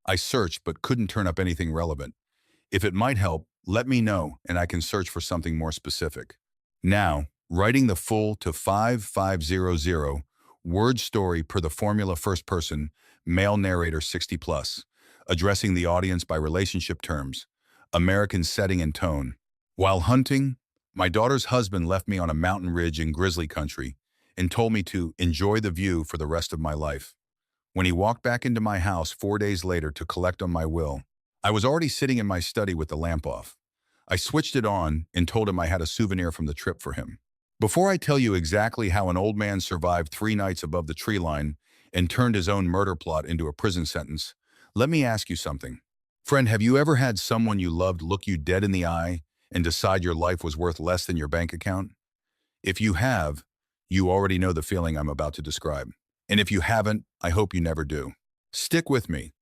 I searched but couldn't turn up anything relevant. If it might help, let me know and I can search for something more specific. Now, writing the full to 5500 word story per the formula first person, male narrator 60 plus, addressing the audience by relationship terms, American setting and tone. While hunting, my daughter's husband left me on a mountain ridge in Grizzly country and told me to enjoy the view for the rest of my life. When he walked back into my house 4 days later to collect on my will, I was already sitting in my study with the lamp off. I switched it on and told him I had a souvenir from the trip for him. Before I tell you exactly how an old man survived 3 nights above the tree line and turned his own murder plot into a prison sentence, let me ask you something. Friend, have you ever had someone you loved look you dead in the eye and decide your life was worth less than your bank account? If you have, you already know the feeling I'm about to describe. And if you haven't, I hope you never do. Stick with me,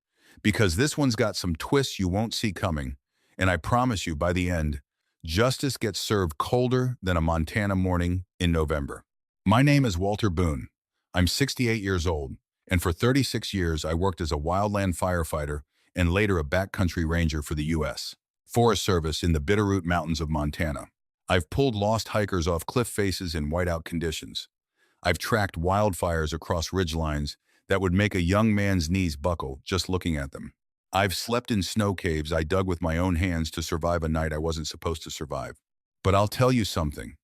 because this one's got some twists you won't see coming, and I promise you by the end, justice gets served colder than a Montana morning in November. My name is Walter Boone. I'm 68 years old, and for 36 years I worked as a wildland firefighter and later a backcountry ranger for the U.S. Forest Service in the Bitterroot Mountains of Montana. I've pulled lost hikers off cliff faces in whiteout conditions. I've tracked wildfires across ridgelines that would make a young man's knees buckle just looking at them. I've slept in snow caves I dug with my own hands to survive a night I wasn't supposed to survive. But I'll tell you something.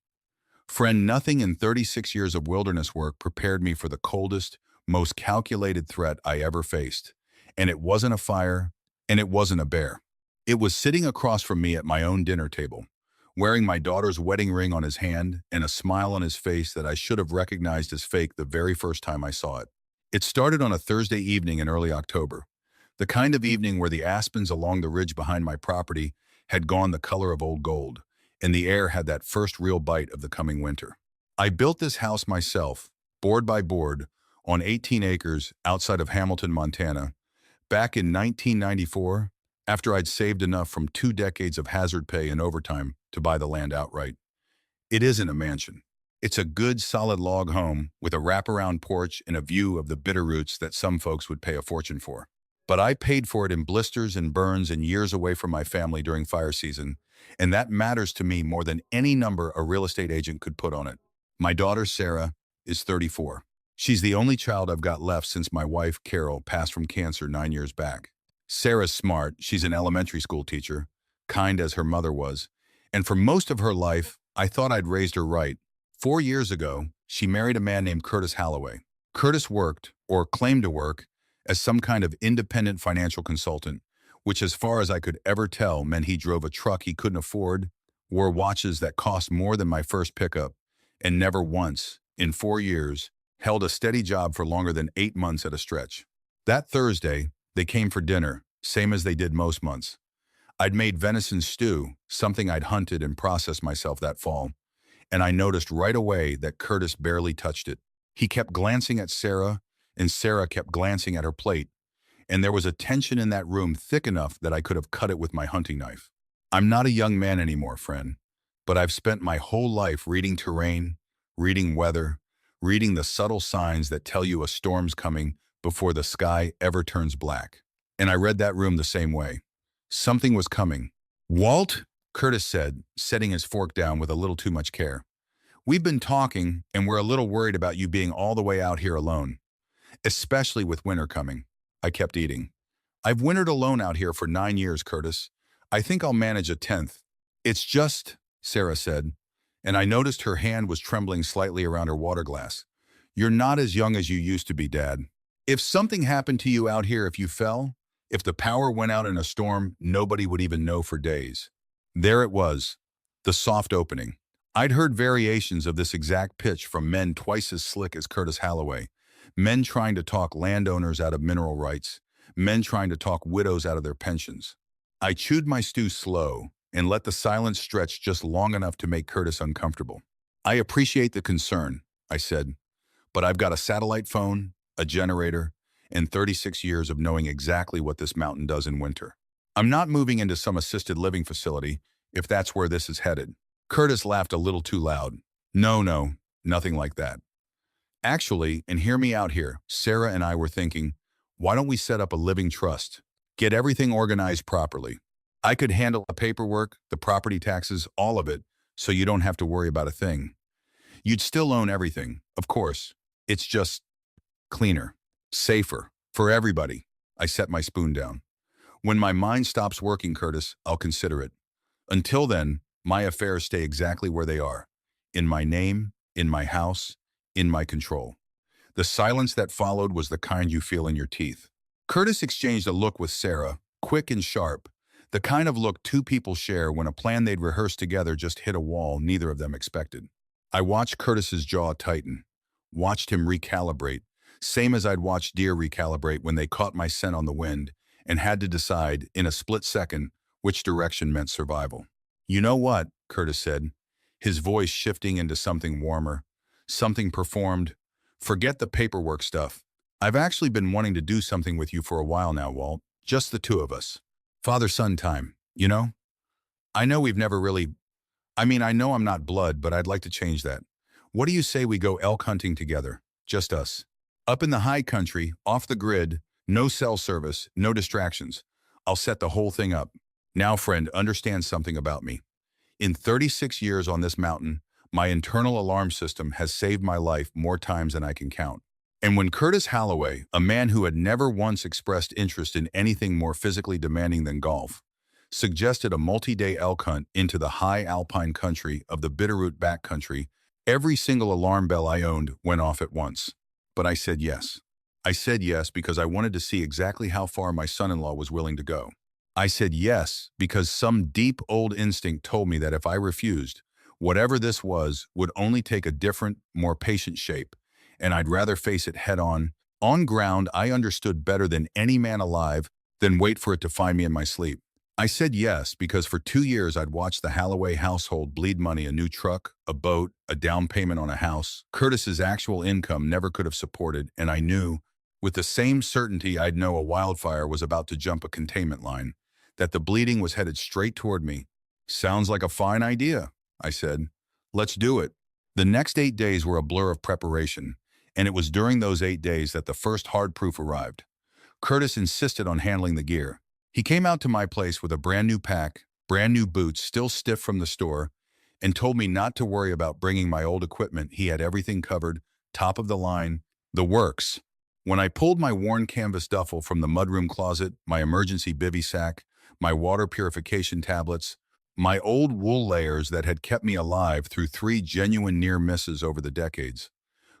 Friend, nothing in 36 years of wilderness work prepared me for the coldest, most calculated threat I ever faced. And it wasn't a fire, and it wasn't a bear. It was sitting across from me at my own dinner table, wearing my daughter's wedding ring on his hand and a smile on his face that I should have recognized as fake the very first time I saw it. It started on a Thursday evening in early October, the kind of evening where the aspens along the ridge behind my property had gone the color of old gold, and the air had that first real bite of the coming winter. I built this house myself, board by board, on 18 acres outside of Hamilton, Montana, back in 1994, after I'd saved enough from 2 decades of hazard pay and overtime to buy the land outright. It isn't a mansion. It's a good, solid log home with a wraparound porch and a view of the Bitterroots that some folks would pay a fortune for. But I paid for it in blisters and burns and years away from my family during fire season, and that matters to me more than any number a real estate agent could put on it. My daughter, Sarah, is 34. She's the only child I've got left since my wife, Carol, passed from cancer 9 years back. Sarah's smart. She's an elementary school teacher, kind as her mother was, and for most of her life, I thought I'd raised her right. 4 years ago, she married a man named Curtis Holloway. Curtis worked, or claimed to work, as some kind of independent financial consultant, which as far as I could ever tell meant he drove a truck he couldn't afford, wore watches that cost more than my first pickup, and never once, in 4 years, held a steady job for longer than 8 months at a stretch. That Thursday, they came for dinner, same as they did most months. I'd made venison stew, something I'd hunted and processed myself that fall, and I noticed right away that Curtis barely touched it. He kept glancing at Sarah, and Sarah kept glancing at her plate, and there was a tension in that room thick enough that I could have cut it with my hunting knife. I'm not a young man anymore, friend, but I've spent my whole life reading terrain, reading weather, reading the subtle signs that tell you a storm's coming before the sky ever turns black. And I read that room the same way. Something was coming. "Walt," Curtis said, setting his fork down with a little too much care. "We've been talking, and we're a little worried about you being all the way out here alone. Especially with winter coming." I kept eating. "I've wintered alone out here for 9 years, Curtis. I think I'll manage a 10th. "It's just," Sarah said, and I noticed her hand was trembling slightly around her water glass. "You're not as young as you used to be, Dad. If something happened to you out here, if you fell, if the power went out in a storm, nobody would even know for days." There it was, the soft opening. I'd heard variations of this exact pitch from men twice as slick as Curtis Holloway. Men trying to talk landowners out of mineral rights. Men trying to talk widows out of their pensions. I chewed my stew slow and let the silence stretch just long enough to make Curtis uncomfortable. "I appreciate the concern," I said, "but I've got a satellite phone, a generator, and 36 years of knowing exactly what this mountain does in winter. I'm not moving into some assisted living facility if that's where this is headed." Curtis laughed a little too loud. No, nothing like that. "Actually, and hear me out here, Sarah and I were thinking, why don't we set up a living trust? Get everything organized properly. I could handle the paperwork, the property taxes, all of it, so you don't have to worry about a thing. You'd still own everything, of course. It's just cleaner, safer, for everybody. I set my spoon down. When my mind stops working, Curtis, I'll consider it. Until then, my affairs stay exactly where they are. In my name, in my house, in my control. The silence that followed was the kind you feel in your teeth. Curtis exchanged a look with Sarah, quick and sharp, the kind of look two people share when a plan they'd rehearsed together just hit a wall neither of them expected. I watched Curtis's jaw tighten, watched him recalibrate, same as I'd watched deer recalibrate when they caught my scent on the wind and had to decide, in a split second, which direction meant survival. You know what, Curtis said, his voice shifting into something warmer, something performed. Forget the paperwork stuff. I've actually been wanting to do something with you for a while now, Walt. Just the two of us. Father-son time, you know? I know we've never really... I know I'm not blood, but I'd like to change that. What do you say we go elk hunting together? Just us. Up in the high country, off the grid, no cell service, no distractions. I'll set the whole thing up. Now, friend, understand something about me. In 36 years on this mountain, my internal alarm system has saved my life more times than I can count. And when Curtis Halloway, a man who had never once expressed interest in anything more physically demanding than golf, suggested a multi-day elk hunt into the high alpine country of the Bitterroot backcountry, every single alarm bell I owned went off at once. But I said yes. I said yes because I wanted to see exactly how far my son-in-law was willing to go. I said yes because some deep old instinct told me that if I refused, whatever this was would only take a different, more patient shape, and I'd rather face it head-on, on ground I understood better than any man alive, than wait for it to find me in my sleep. I said yes because for 2 years I'd watched the Halloway household bleed money, a new truck, a boat, a down payment on a house Curtis's actual income never could have supported, and I knew, with the same certainty I'd know a wildfire was about to jump a containment line, that the bleeding was headed straight toward me. Sounds like a fine idea, I said. Let's do it. The next 8 days were a blur of preparation, and it was during those 8 days that the first hard proof arrived. Curtis insisted on handling the gear. He came out to my place with a brand new pack, brand new boots still stiff from the store, and told me not to worry about bringing my old equipment. He had everything covered, top of the line, the works. When I pulled my worn canvas duffel from the mudroom closet, my emergency bivy sack, my water purification tablets, my old wool layers that had kept me alive through 3 genuine near misses over the decades,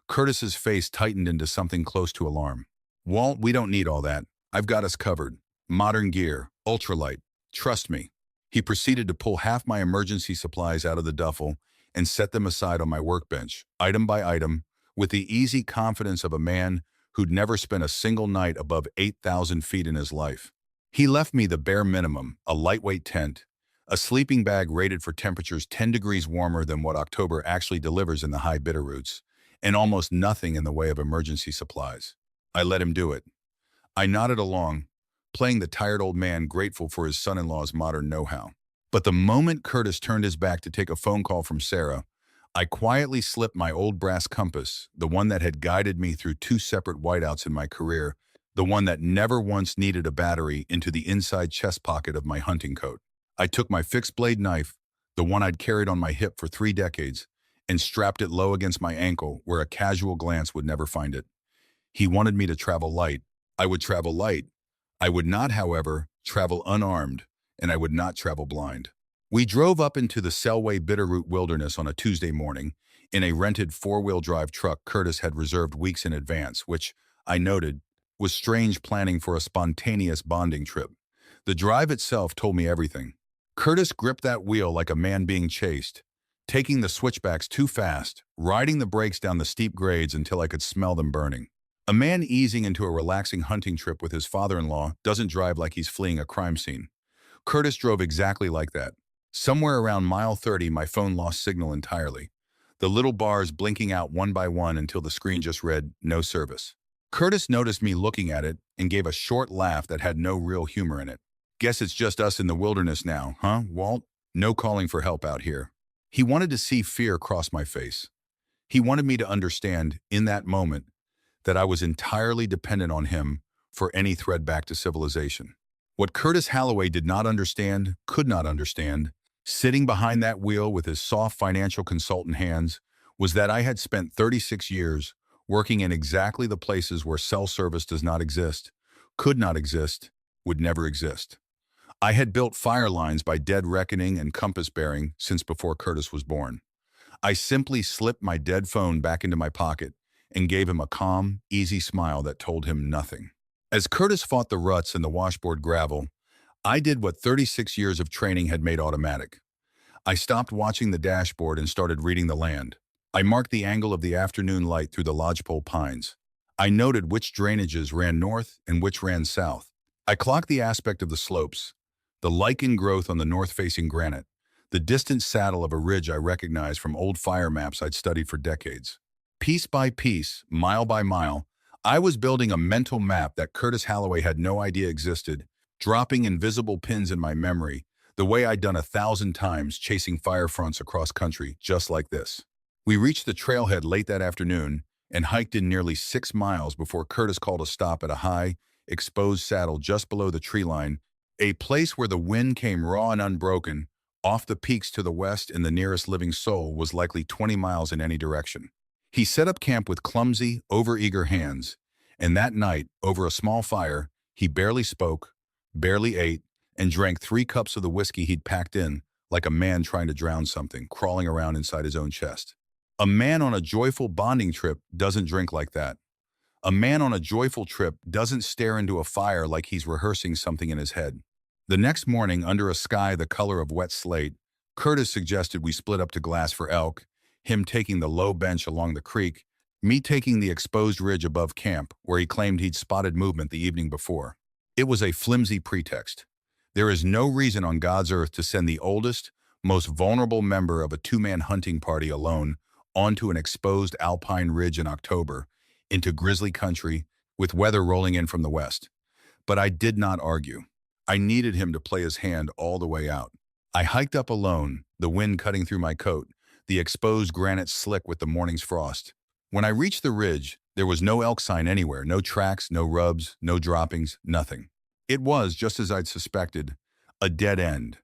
Curtis's face tightened into something close to alarm. Walt, we don't need all that. I've got us covered. Modern gear, ultralight. Trust me. He proceeded to pull half my emergency supplies out of the duffel and set them aside on my workbench, item by item, with the easy confidence of a man who'd never spent a single night above 8,000 feet in his life. He left me the bare minimum, a lightweight tent, a sleeping bag rated for temperatures 10 degrees warmer than what October actually delivers in the high Bitterroots, and almost nothing in the way of emergency supplies. I let him do it. I nodded along, playing the tired old man grateful for his son-in-law's modern know-how. But the moment Curtis turned his back to take a phone call from Sarah, I quietly slipped my old brass compass, the one that had guided me through 2 separate whiteouts in my career, the one that never once needed a battery, into the inside chest pocket of my hunting coat. I took my fixed blade knife, the one I'd carried on my hip for 3 decades, and strapped it low against my ankle where a casual glance would never find it. He wanted me to travel light. I would travel light. I would not, however, travel unarmed, and I would not travel blind. We drove up into the Selway Bitterroot wilderness on a Tuesday morning in a rented 4-wheel drive truck Curtis had reserved weeks in advance, which, I noted, was strange planning for a spontaneous bonding trip. The drive itself told me everything. Curtis gripped that wheel like a man being chased, taking the switchbacks too fast, riding the brakes down the steep grades until I could smell them burning. A man easing into a relaxing hunting trip with his father-in-law doesn't drive like he's fleeing a crime scene. Curtis drove exactly like that. Somewhere around mile 30, my phone lost signal entirely, the little bars blinking out one by one until the screen just read, "No service." Curtis noticed me looking at it and gave a short laugh that had no real humor in it. "Guess it's just us in the wilderness now, huh, Walt? No calling for help out here." He wanted to see fear cross my face. He wanted me to understand, in that moment, that I was entirely dependent on him for any thread back to civilization. What Curtis Halloway did not understand, could not understand, sitting behind that wheel with his soft financial consultant hands, was that I had spent 36 years working in exactly the places where cell service does not exist, could not exist, would never exist. I had built fire lines by dead reckoning and compass bearing since before Curtis was born. I simply slipped my dead phone back into my pocket and gave him a calm, easy smile that told him nothing. As Curtis fought the ruts in the washboard gravel, I did what 36 years of training had made automatic. I stopped watching the dashboard and started reading the land. I marked the angle of the afternoon light through the lodgepole pines. I noted which drainages ran north and which ran south. I clocked the aspect of the slopes, the lichen growth on the north-facing granite, the distant saddle of a ridge I recognized from old fire maps I'd studied for decades. Piece by piece, mile by mile, I was building a mental map that Curtis Halloway had no idea existed, dropping invisible pins in my memory, the way I'd done 1,000 times chasing fire fronts across country, just like this. We reached the trailhead late that afternoon and hiked in nearly 6 miles before Curtis called a stop at a high, exposed saddle just below the tree line, a place where the wind came raw and unbroken. Off the peaks to the west, and the nearest living soul was likely 20 miles in any direction. He set up camp with clumsy, overeager hands, and that night, over a small fire, he barely spoke, barely ate, and drank 3 cups of the whiskey he'd packed in, like a man trying to drown something, crawling around inside his own chest. A man on a joyful bonding trip doesn't drink like that. A man on a joyful trip doesn't stare into a fire like he's rehearsing something in his head. The next morning, under a sky the color of wet slate, Curtis suggested we split up to glass for elk, him taking the low bench along the creek, me taking the exposed ridge above camp where he claimed he'd spotted movement the evening before. It was a flimsy pretext. There is no reason on God's earth to send the oldest, most vulnerable member of a 2-man hunting party alone onto an exposed alpine ridge in October, into grizzly country, with weather rolling in from the west. But I did not argue. I needed him to play his hand all the way out. I hiked up alone, the wind cutting through my coat, the exposed granite slick with the morning's frost. When I reached the ridge, there was no elk sign anywhere, no tracks, no rubs, no droppings, nothing. It was, just as I'd suspected, a dead end,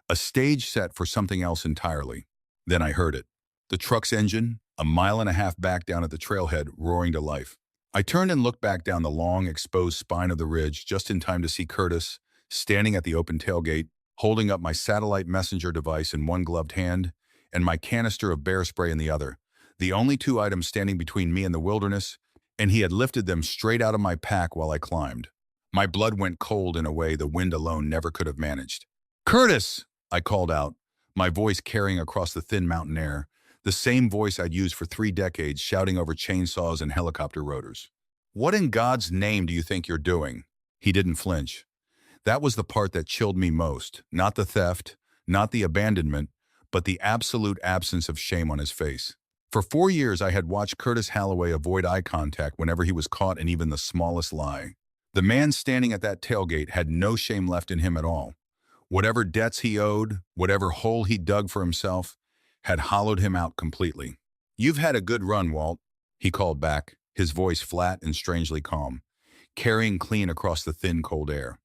a stage set for something else entirely. Then I heard it. The truck's engine, a mile and a half back down at the trailhead, roaring to life. I turned and looked back down the long, exposed spine of the ridge just in time to see Curtis, standing at the open tailgate, holding up my satellite messenger device in one gloved hand and my canister of bear spray in the other, the only 2 items standing between me and the wilderness, and he had lifted them straight out of my pack while I climbed. My blood went cold in a way the wind alone never could have managed. "Curtis!" I called out, my voice carrying across the thin mountain air, the same voice I'd used for 3 decades, shouting over chainsaws and helicopter rotors. "What in God's name do you think you're doing?" He didn't flinch. That was the part that chilled me most, not the theft, not the abandonment, but the absolute absence of shame on his face. For 4 years, I had watched Curtis Halloway avoid eye contact whenever he was caught in even the smallest lie. The man standing at that tailgate had no shame left in him at all. Whatever debts he owed, whatever hole he dug for himself, had hollowed him out completely. "You've had a good run, Walt," he called back, his voice flat and strangely calm, carrying clean across the thin, cold air.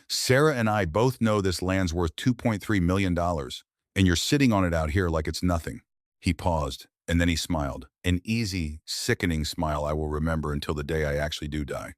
"Sarah and I both know this land's worth $2.3 million, and you're sitting on it out here like it's nothing." He paused, and then he smiled, an easy, sickening smile I will remember until the day I actually do die.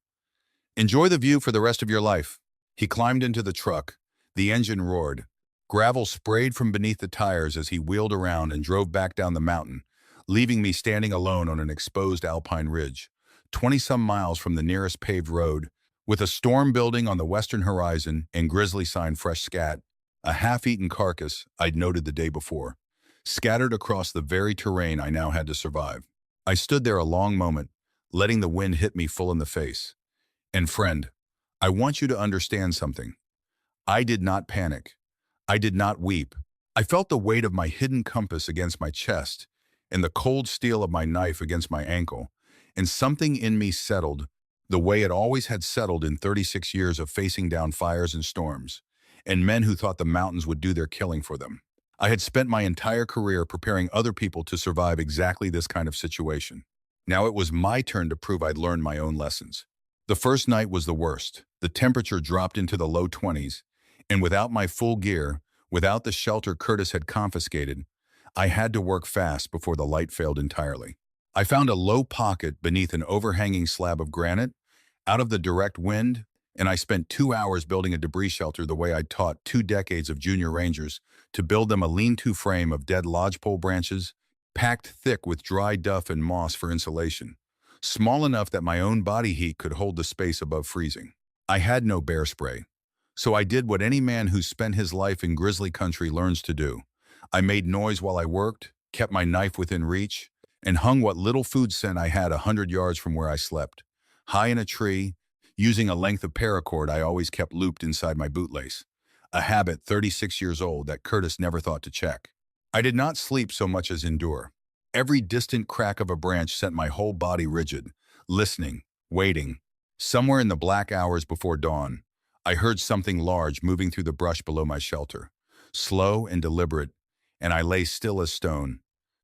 "Enjoy the view for the rest of your life." He climbed into the truck. The engine roared. Gravel sprayed from beneath the tires as he wheeled around and drove back down the mountain, leaving me standing alone on an exposed alpine ridge, 20-some miles from the nearest paved road, with a storm building on the western horizon and Grizzly sign fresh scat, a half-eaten carcass I'd noted the day before, scattered across the very terrain I now had to survive. I stood there a long moment, letting the wind hit me full in the face. And friend, I want you to understand something. I did not panic. I did not weep. I felt the weight of my hidden compass against my chest and the cold steel of my knife against my ankle, and something in me settled, the way it always had settled in 36 years of facing down fires and storms, and men who thought the mountains would do their killing for them. I had spent my entire career preparing other people to survive exactly this kind of situation. Now it was my turn to prove I'd learned my own lessons. The first night was the worst. The temperature dropped into the low 20s, and without my full gear, without the shelter Curtis had confiscated, I had to work fast before the light failed entirely. I found a low pocket beneath an overhanging slab of granite, out of the direct wind, and I spent 2 hours building a debris shelter the way I'd taught 2 decades of junior rangers to build them, a lean-to frame of dead lodgepole branches, packed thick with dry duff and moss for insulation, small enough that my own body heat could hold the space above freezing. I had no bear spray, so I did what any man who's spent his life in grizzly country learns to do. I made noise while I worked, kept my knife within reach, and hung what little food scent I had 100 yards from where I slept, high in a tree, using a length of paracord I always kept looped inside my bootlace, a habit 36 years old that Curtis never thought to check. I did not sleep so much as endure. Every distant crack of a branch sent my whole body rigid, listening, waiting. Somewhere in the black hours before dawn, I heard something large moving through the brush below my shelter, slow and deliberate, and I lay still as stone,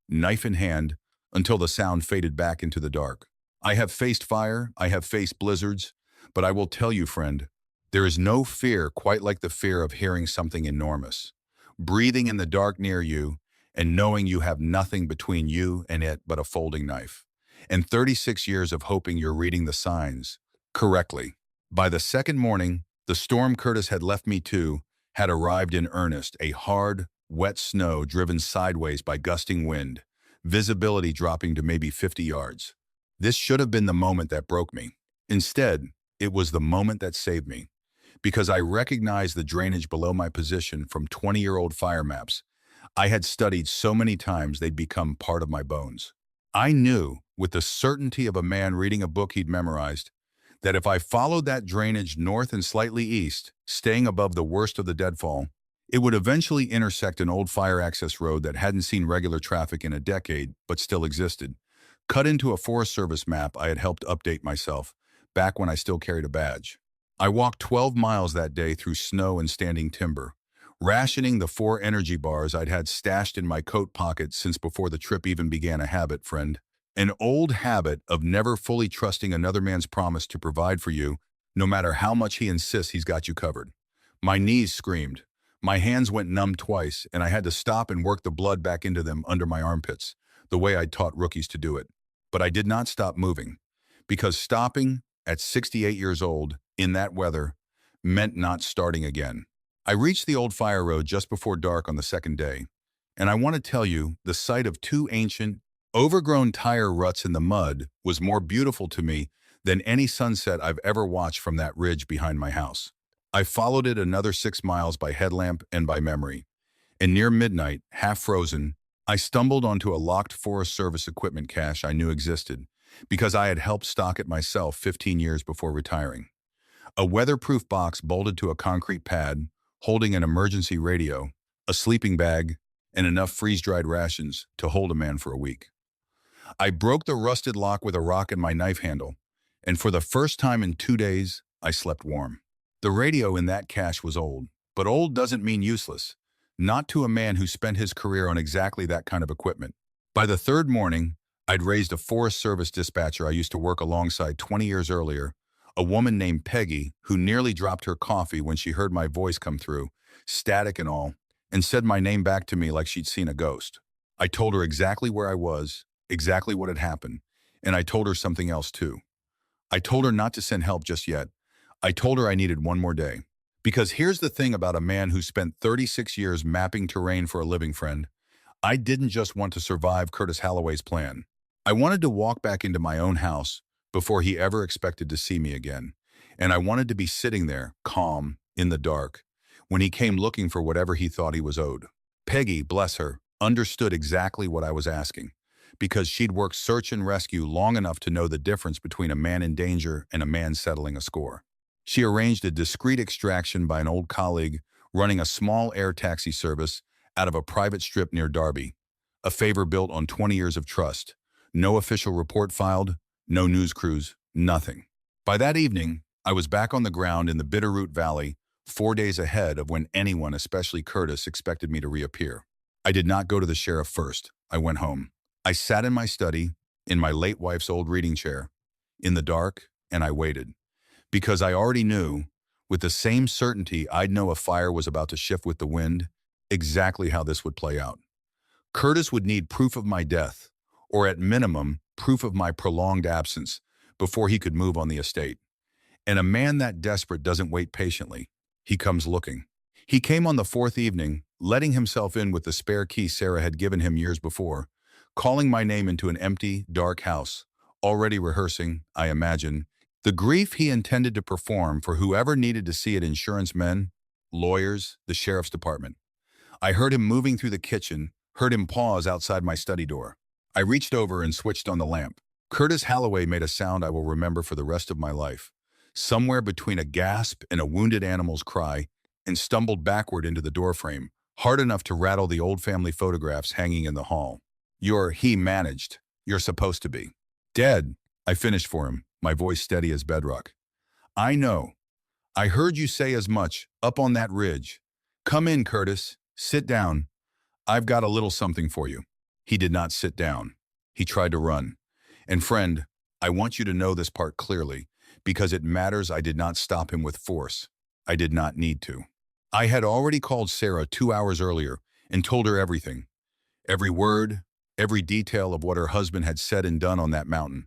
knife in hand, until the sound faded back into the dark. I have faced fire, I have faced blizzards, but I will tell you, friend, there is no fear quite like the fear of hearing something enormous, breathing in the dark near you, and knowing you have nothing between you and it but a folding knife. And 36 years of hoping you're reading the signs correctly. By the second morning, the storm Curtis had left me to had arrived in earnest, a hard, wet snow driven sideways by gusting wind, visibility dropping to maybe 50 yards. This should have been the moment that broke me. Instead, it was the moment that saved me, because I recognized the drainage below my position from 20-year-old fire maps I had studied so many times they'd become part of my bones. I knew, with the certainty of a man reading a book he'd memorized, that if I followed that drainage north and slightly east, staying above the worst of the deadfall, it would eventually intersect an old fire access road that hadn't seen regular traffic in a decade but still existed, cut into a Forest Service map I had helped update myself, back when I still carried a badge. I walked 12 miles that day through snow and standing timber, rationing the 4 energy bars I'd had stashed in my coat pocket since before the trip even began, a habit, friend. An old habit of never fully trusting another man's promise to provide for you, no matter how much he insists he's got you covered. My knees screamed. My hands went numb twice, and I had to stop and work the blood back into them under my armpits, the way I'd taught rookies to do it. But I did not stop moving, because stopping, at 68 years old, in that weather, meant not starting again. I reached the old fire road just before dark on the second day, and I want to tell you, the sight of 2 ancient, overgrown tire ruts in the mud was more beautiful to me than any sunset I've ever watched from that ridge behind my house. I followed it another 6 miles by headlamp and by memory, and near midnight, half frozen, I stumbled onto a locked Forest Service equipment cache I knew existed, because I had helped stock it myself 15 years before retiring. A weatherproof box bolted to a concrete pad, holding an emergency radio, a sleeping bag, and enough freeze-dried rations to hold a man for a week. I broke the rusted lock with a rock and my knife handle, and for the first time in 2 days, I slept warm. The radio in that cache was old, but old doesn't mean useless, not to a man who spent his career on exactly that kind of equipment. By the third morning, I'd raised a Forest Service dispatcher I used to work alongside 20 years earlier, a woman named Peggy, who nearly dropped her coffee when she heard my voice come through, static and all, and said my name back to me like she'd seen a ghost. I told her exactly where I was, exactly what had happened, and I told her something else too. I told her not to send help just yet. I told her I needed one more day. Because here's the thing about a man who spent 36 years mapping terrain for a living, friend. I didn't just want to survive Curtis Halloway's plan. I wanted to walk back into my own house before he ever expected to see me again. And I wanted to be sitting there, calm, in the dark, when he came looking for whatever he thought he was owed. Peggy, bless her, understood exactly what I was asking, because she'd worked search and rescue long enough to know the difference between a man in danger and a man settling a score. She arranged a discreet extraction by an old colleague running a small air taxi service out of a private strip near Derby, a favor built on 20 years of trust. No official report filed, no news crews, nothing. By that evening, I was back on the ground in the Bitterroot Valley, 4 days ahead of when anyone, especially Curtis, expected me to reappear. I did not go to the sheriff first. I went home. I sat in my study, in my late wife's old reading chair, in the dark, and I waited. because I already knew, with the same certainty I'd know a fire was about to shift with the wind, exactly how this would play out. Curtis would need proof of my death, or at minimum, proof of my prolonged absence, before he could move on the estate. And a man that desperate doesn't wait patiently. He comes looking. He came on the fourth evening, letting himself in with the spare key Sarah had given him years before, calling my name into an empty, dark house, already rehearsing, I imagine, the grief he intended to perform for whoever needed to see it: insurance men, lawyers, the sheriff's department. I heard him moving through the kitchen, heard him pause outside my study door. I reached over and switched on the lamp. Curtis Halloway made a sound I will remember for the rest of my life, somewhere between a gasp and a wounded animal's cry, and stumbled backward into the doorframe, hard enough to rattle the old family photographs hanging in the hall. He managed. You're supposed to be. Dead, I finished for him, my voice steady as bedrock. I know. I heard you say as much, up on that ridge. Come in, Curtis. Sit down. I've got a little something for you. He did not sit down. He tried to run. And friend, I want you to know this part clearly, because it matters. I did not stop him with force. I did not need to. I had already called Sarah 2 hours earlier and told her everything. Every word, every detail of what her husband had said and done on that mountain.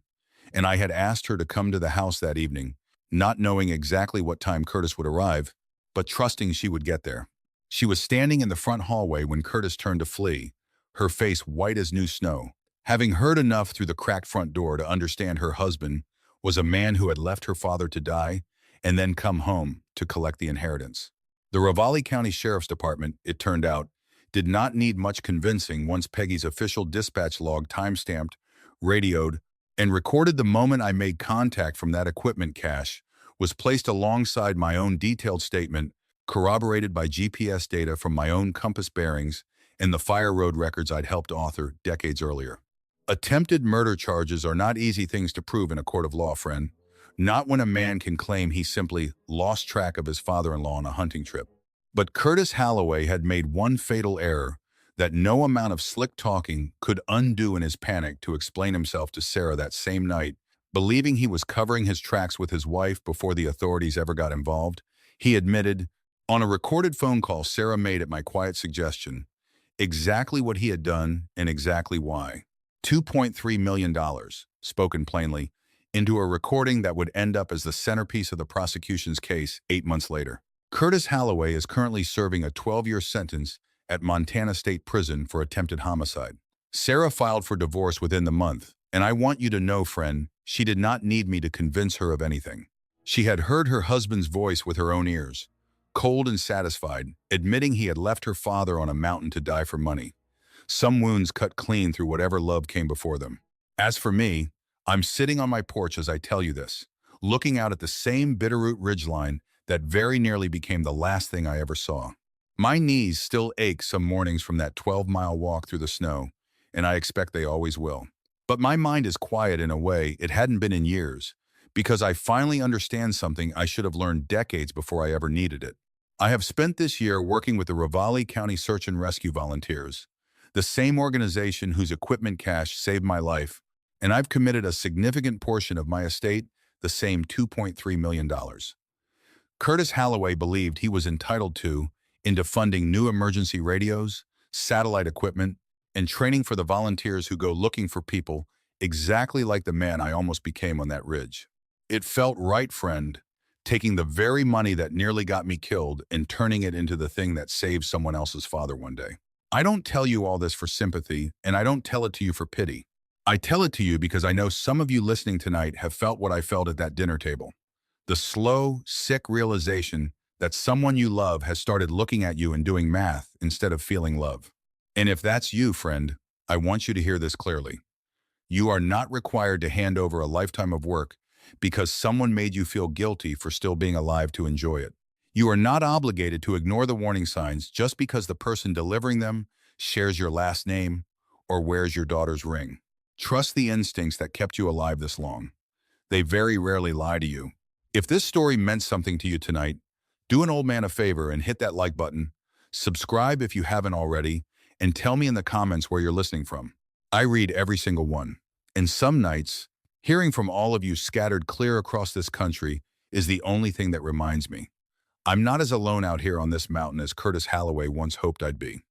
And I had asked her to come to the house that evening, not knowing exactly what time Curtis would arrive, but trusting she would get there. She was standing in the front hallway when Curtis turned to flee, her face white as new snow. Having heard enough through the cracked front door to understand her husband was a man who had left her father to die and then come home to collect the inheritance. The Ravalli County Sheriff's Department, it turned out, did not need much convincing once Peggy's official dispatch log time-stamped, radioed, and recorded the moment I made contact from that equipment cache was placed alongside my own detailed statement, corroborated by GPS data from my own compass bearings and the fire road records I'd helped author decades earlier. Attempted murder charges are not easy things to prove in a court of law, friend. Not when a man can claim he simply lost track of his father-in-law on a hunting trip. But Curtis Halloway had made one fatal error that no amount of slick talking could undo in his panic to explain himself to Sarah that same night. Believing he was covering his tracks with his wife before the authorities ever got involved, he admitted, on a recorded phone call Sarah made at my quiet suggestion, exactly what he had done and exactly why. $2.3 million, spoken plainly, into a recording that would end up as the centerpiece of the prosecution's case 8 months later. Curtis Halloway is currently serving a 12-year sentence at Montana State Prison for attempted homicide. Sarah filed for divorce within the month, and I want you to know, friend, she did not need me to convince her of anything. She had heard her husband's voice with her own ears, cold and satisfied, admitting he had left her father on a mountain to die for money. Some wounds cut clean through whatever love came before them. As for me, I'm sitting on my porch as I tell you this, looking out at the same Bitterroot ridgeline that very nearly became the last thing I ever saw. My knees still ache some mornings from that 12-mile walk through the snow, and I expect they always will. But my mind is quiet in a way it hadn't been in years, because I finally understand something I should have learned decades before I ever needed it. I have spent this year working with the Ravalli County Search and Rescue Volunteers, the same organization whose equipment cache saved my life, and I've committed a significant portion of my estate, the same $2.3 million. Curtis Halloway believed he was entitled to into funding new emergency radios, satellite equipment, and training for the volunteers who go looking for people exactly like the man I almost became on that ridge. It felt right, friend, taking the very money that nearly got me killed and turning it into the thing that saved someone else's father one day. I don't tell you all this for sympathy, and I don't tell it to you for pity. I tell it to you because I know some of you listening tonight have felt what I felt at that dinner table. The slow, sick realization that someone you love has started looking at you and doing math instead of feeling love. And if that's you, friend, I want you to hear this clearly. You are not required to hand over a lifetime of work because someone made you feel guilty for still being alive to enjoy it. You are not obligated to ignore the warning signs just because the person delivering them shares your last name or wears your daughter's ring. Trust the instincts that kept you alive this long. They very rarely lie to you. If this story meant something to you tonight, do an old man a favor and hit that like button, subscribe if you haven't already, and tell me in the comments where you're listening from. I read every single one. And some nights, hearing from all of you scattered clear across this country is the only thing that reminds me. I'm not as alone out here on this mountain as Curtis Halloway once hoped I'd be.